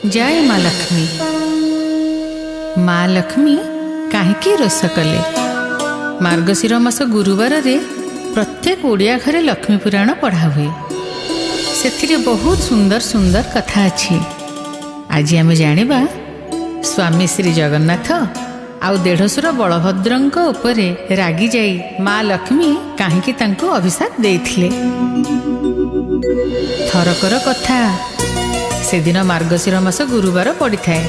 जय माँ लक्ष्मी। माँ लक्ष्मी काहींकी रोष कले। मार्गशीर मास गुरुवार रे प्रत्येक ओडिया घरे लक्ष्मी पुराण पढ़ा हुए। से बहुत सुंदर सुंदर कथा अच्छी। आज आम जानिबा स्वामी श्री जगन्नाथ आउ देढ़सुर बलभद्रंक उपरे रागी जाई माँ लक्ष्मी काहींकी तांको अभिशाप देइथिले। थरकर कथा से दिन मार्गशीर मास गुरुवार पड़ी थाए।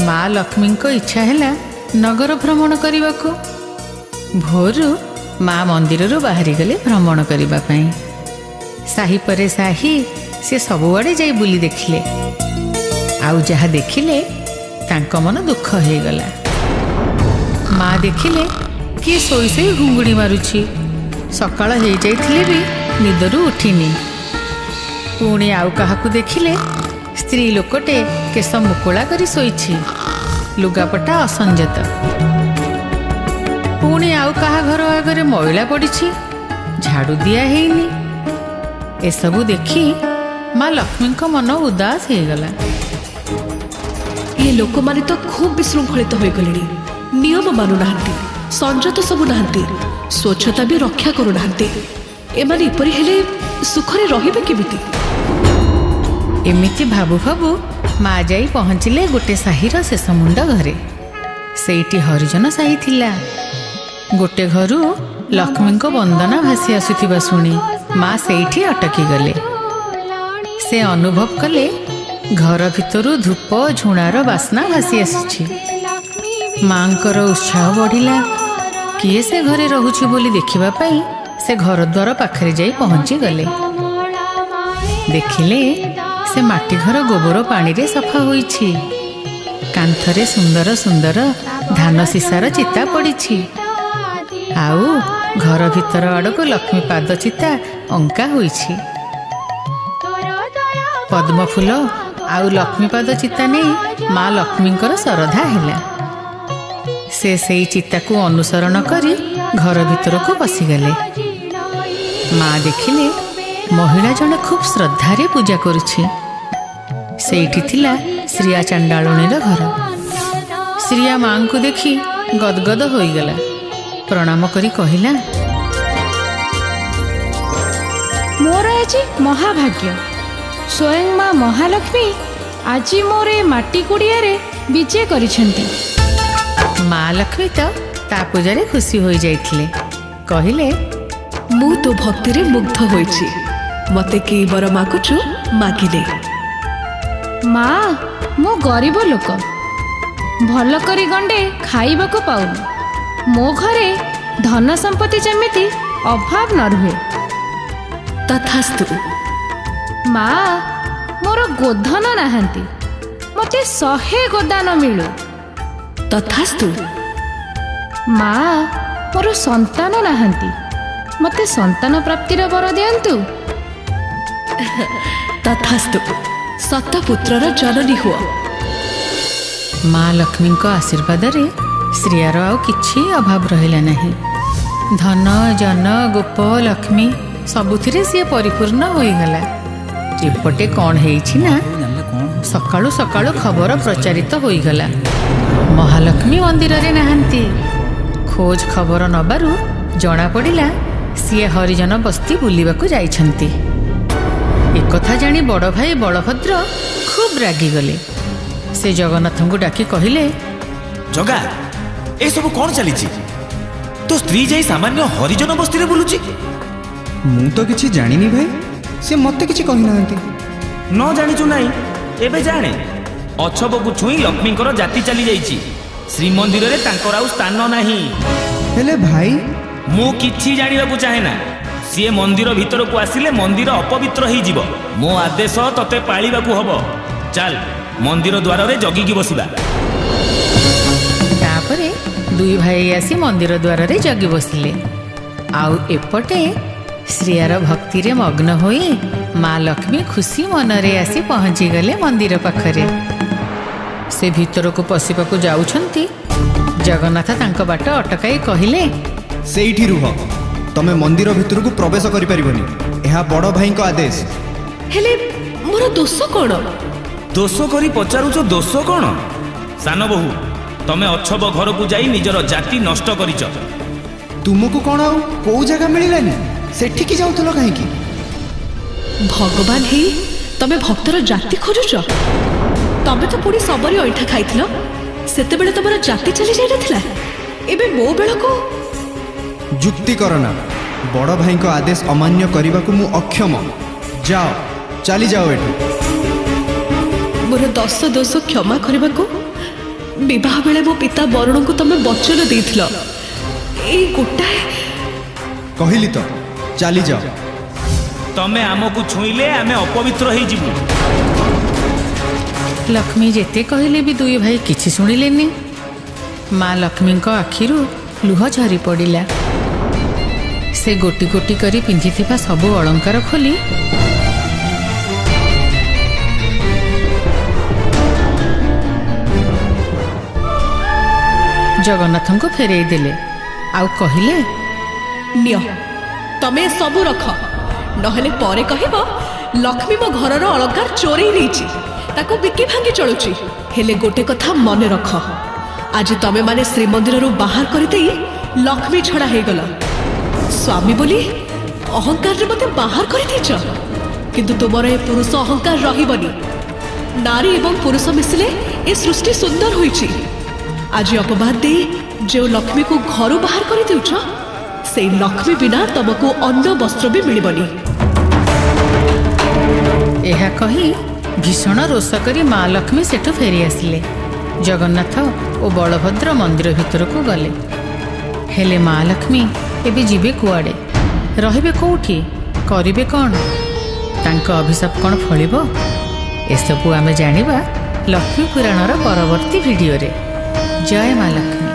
माँ लक्ष्मी को इच्छा है नगर भ्रमण करने को। भोरु माँ मंदिर बाहरी गले भ्रमण करने। साही परे साही से सबुआड़े जाई बुली देखिले। आउ जहा देखिले तांको मन दुख हो गला। माँ देखिले कि सोई सोई घुंगुड़ी मारुछि। सकाळ हो जाइथिले भी निदरू उठिनी। पुणी आउ काहाकू देखिले स्त्री लोकटे केश मुकुला करी सोईछि। लुगापटा असंजत। पुणी आउ कहा घर आगरे मैला पड़िछि। झाड़ू दिया हेइनी। एसबू देखी माँ लक्ष्मी को मन उदास हो गला। ये लोक माने तो खूब विशृंखलित हो गले। नियम मानु नाहंती, संजत सबु नाहंती, स्वच्छता भी रक्षा करू नाहंती। एमाने इपरि हेले सुखरे रहिबे केमिति? एमिति भाबु भाबु माँ जाई पहुँचिले गोटे साहीर शेष मुंड घरे। सेठी हरिजन साही थिला। गोटे घरू लक्ष्मी को वंदना भासी आसुथिबा सुनी माँ सेठी अटकी गले। से अनुभव कले घर भितरु धूप झुणार बास्ना भासी आसुछि। माँकर उत्साह बढ़िला। किए से घरे रहुछि बोली देखिबा पाई से घर द्वार पाखरे जाई पहुँची गले। देखिले से माटी घर गोबर पानी रे सफा होईछि। कांथरे सुंदर सुंदर धान सीसार चिता पड़िछि। आउ घर भितर आड़क लक्ष्मी पाद चिता अंका होईछि। पद्म फूल आउ लक्ष्मी पाद चिता नहीं माँ लक्ष्मींकर श्रद्धा हैला। से सेई चिता को अनुसरण करी घर भितर को पशिगले। माँ देखिले महिला जने खूब श्रद्धारे पूजा करुछि। सेठी थिला श्रिया चांडालुणीर घर। श्रिया माँ को देखी गदगद हो गला। प्रणाम करी कहिला, मोर आज महाभाग्य। स्वयं माँ महालक्ष्मी आज मोर माटी कुड़िया रे विजय करिसेंती। माँ लक्ष्मी तो ता पूजारे खुशी हो जाइथिले। कहिले, मु तो भक्ति रे मुग्ध होइछि। मते की बर मागुछु मागिले। माँ मो गरीब लोक, भल करी गंडे खाइबा को पाउनी। मो घरे धन संपत्ति जमिति अभाव न रुहे। तथास्तु। माँ मोर गोधन नाहंती, मते 100 गोदान मिलु। तथास्तु। माँ मोर संतान नाहंती, मते संतान प्राप्तिर वर दियंतु। तथास्तु। सतपुत्रर जननी हुआ। माँ लक्ष्मी को आशीर्वाद रे श्रियार आउ किछि अभाव रहिला नहीं। धन जन गोप लक्ष्मी सबुथिरे सी परिपूर्ण हो गला। एपटे कौन हेइछि ना सकाळु सकाळु खबर प्रचारित हो गला। महालक्ष्मी मंदिर रे नाहंती। खोज खबर नबारु जना पड़िला सी हरिजन बस्ती बुलिबाकू जाइछंती। एक कथा जानी बड़ भाई बलभद्र खूब रागी गले। से जगन्नाथ को डाकी कहिले, जगा ए सब कौन चली? तो स्त्री जाई सामान्य हरिजन बस्ती रे बुलुची। मु तो किछि जानिनी भाई। से मते किछि कहि नाहंती। न जानिचु नाही एबे जाने। अछबकु छुई लक्ष्मीकर जाति चली जाईची। श्रीमंदिर रे तांकर आउ स्थान नाही। हेले भाई मु किछि जानिबाकू चाहे ना। सी मंदिर भीतर को आसिले मंदिर अपवित्र हो जीव। मो आदेश तते पालिबाकू हबो। चल मंदिर द्वार रे जगी की बसिबा। तापरे दुई भाई आसी मंदिर द्वार रे जगी बसिले। आउ एपटे श्रियार भक्ति रे मग्न होई माँ लक्ष्मी खुशी मनरे आसी पहुँची गले मंदिर पाखरे। से भीतर को पशिबाकू जाउछंती। जगन्नाथ तांको बाट अटकाई कहिले, सेठी रुह। तमे मंदिर भितर को प्रवेश करि परिबनी। एहा बड़ भाई को आदेश। हेले मोर दोष कोन? ଦୋଷ କରି ପଚାରୁଛ ଦୋଷ କ'ଣ? ସାନ ବୋହୂ, ତମେ ଅଛବ ଘରକୁ ଯାଇ ନିଜର ଜାତି ନଷ୍ଟ କରିଛ। ତୁମକୁ କ'ଣ ଆଉ କୋଉ ଜାଗା ମିଳିଲାନି? ସେଠିକି ଯାଉଥିଲ କାହିଁକି? ଭଗବାନ ହେଇ ତମେ ଭକ୍ତର ଜାତି ଖୋଜୁଛ? ତମେ ତ ପୁଣି ସବୁରେ ଅଇଁଠା ଖାଇଥିଲ, ସେତେବେଳେ ତମର ଜାତି ଚାଲି ଯାଇନଥିଲା। ଏବେ ମୋ ବେଳକୁ ଯୁକ୍ତି କର ନା। ବଡ଼ ଭାଇଙ୍କ ଆଦେଶ ଅମାନ୍ୟ କରିବାକୁ ମୁଁ ଅକ୍ଷମ। ଯାଅ, ଚାଲି ଯାଅ ଏଠୁ। ମୋର 10 ଦୋଷ କ୍ଷମା କରିବାକୁ ବିବାହ ବେଳେ ମୋ ପିତା ବରୁଣଙ୍କୁ ତମେ ବଚନ ଦେଇଥିଲ। ଏଇ ଗୋଟାଏ କହିଲି ତ, ଚାଲି ଯାଅ। ତମେ ଆମକୁ ଛୁଇଁଲେ ଆମେ ଅପବିତ୍ର ହେଇଯିବୁ। ଲକ୍ଷ୍ମୀ ଯେତେ କହିଲେ ବି ଦୁଇ ଭାଇ କିଛି ଶୁଣିଲେନି। ମା ଲକ୍ଷ୍ମୀଙ୍କ ଆଖିରୁ ଲୁହ ଝରି ପଡ଼ିଲା। ସେ ଗୋଟି ଗୋଟି କରି ପିନ୍ଧିଥିବା ସବୁ ଅଳଙ୍କାର ଖୋଲି ଜଗନ୍ନାଥଙ୍କୁ ଫେରେଇ ଦେଲେ। ଆଉ କହିଲେ, ନିଅ, ତମେ ସବୁ ରଖ, ନହେଲେ ପରେ କହିବ ଲକ୍ଷ୍ମୀ ମୋ ଘରର ଅଳଙ୍କାର ଚୋରେଇ ନେଇଛି, ତାକୁ ବିକି ଭାଙ୍ଗି ଚଳୁଛି। ହେଲେ ଗୋଟେ କଥା ମନେ ରଖ, ଆଜି ତମେ ମାନେ ଶ୍ରୀମନ୍ଦିରରୁ ବାହାର କରିଦେଇ ଲକ୍ଷ୍ମୀ ଛଡ଼ା ହେଇଗଲ। ସ୍ୱାମୀ ବୋଲି ଅହଙ୍କାରରେ ମତେ ବାହାର କରିଦେଇଛ, କିନ୍ତୁ ତୁମର ଏ ପୁରୁଷ ଅହଙ୍କାର ରହିବନି। ନାରୀ ଏବଂ ପୁରୁଷ ମିଶିଲେ ଏ ସୃଷ୍ଟି ସୁନ୍ଦର ହୋଇଛି। ଆଜି ଅପବାଦ ଦେଇ ଯେଉଁ ଲକ୍ଷ୍ମୀକୁ ଘରୁ ବାହାର କରିଦେଉଛ, ସେଇ ଲକ୍ଷ୍ମୀ ବିନା ତମକୁ ଅନ୍ନ ବସ୍ତ୍ର ବି ମିଳିବନି। ଏହା କହି ଭୀଷଣ ରୋଷ କରି ମା ଲକ୍ଷ୍ମୀ ସେଠୁ ଫେରି ଆସିଲେ। ଜଗନ୍ନାଥ ଓ ବଳଭଦ୍ର ମନ୍ଦିର ଭିତରକୁ ଗଲେ। ହେଲେ ମା ଲକ୍ଷ୍ମୀ ଏବେ ଯିବେ କୁଆଡ଼େ? ରହିବେ କୋଉଠି? କରିବେ କ'ଣ? ତାଙ୍କ ଅଭିଶାପ କ'ଣ ଫଳିବ? ଏସବୁ ଆମେ ଜାଣିବା ଲକ୍ଷ୍ମୀ ପୁରାଣର ପରବର୍ତ୍ତୀ ଭିଡ଼ିଓରେ। ଜୟ ମା ଲକ୍ଷ୍ମୀ।